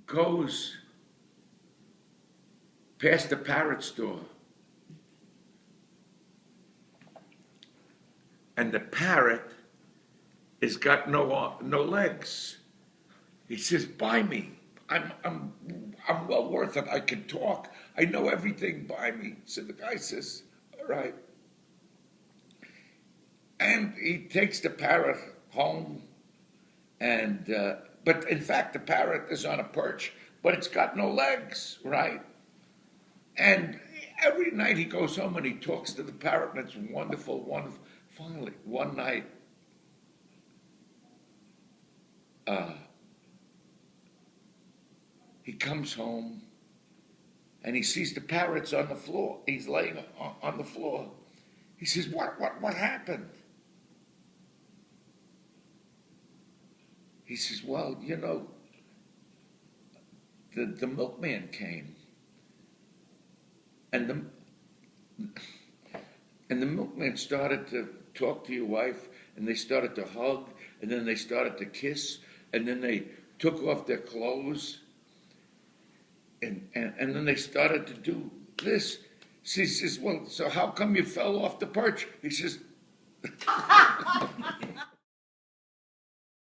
goes past the Parrot store, and the parrot has got no legs. He says, "Buy me. I'm well worth it. I can talk. I know everything. Buy me." So the guy says, "All right." And he takes the parrot home, and but in fact the parrot is on a perch, but it's got no legs, right? And every night he goes home and he talks to the parrot, and it's wonderful, wonderful. Finally, one night, he comes home and he sees the parrot's on the floor. He's laying on the floor. He says, "What happened?" He says, "Well, the milkman came, and the milkman started to talk to your wife, and they started to hug, and then they started to kiss, and then they took off their clothes, and then they started to do this." She says, "Well, so how come you fell off the perch?" He says,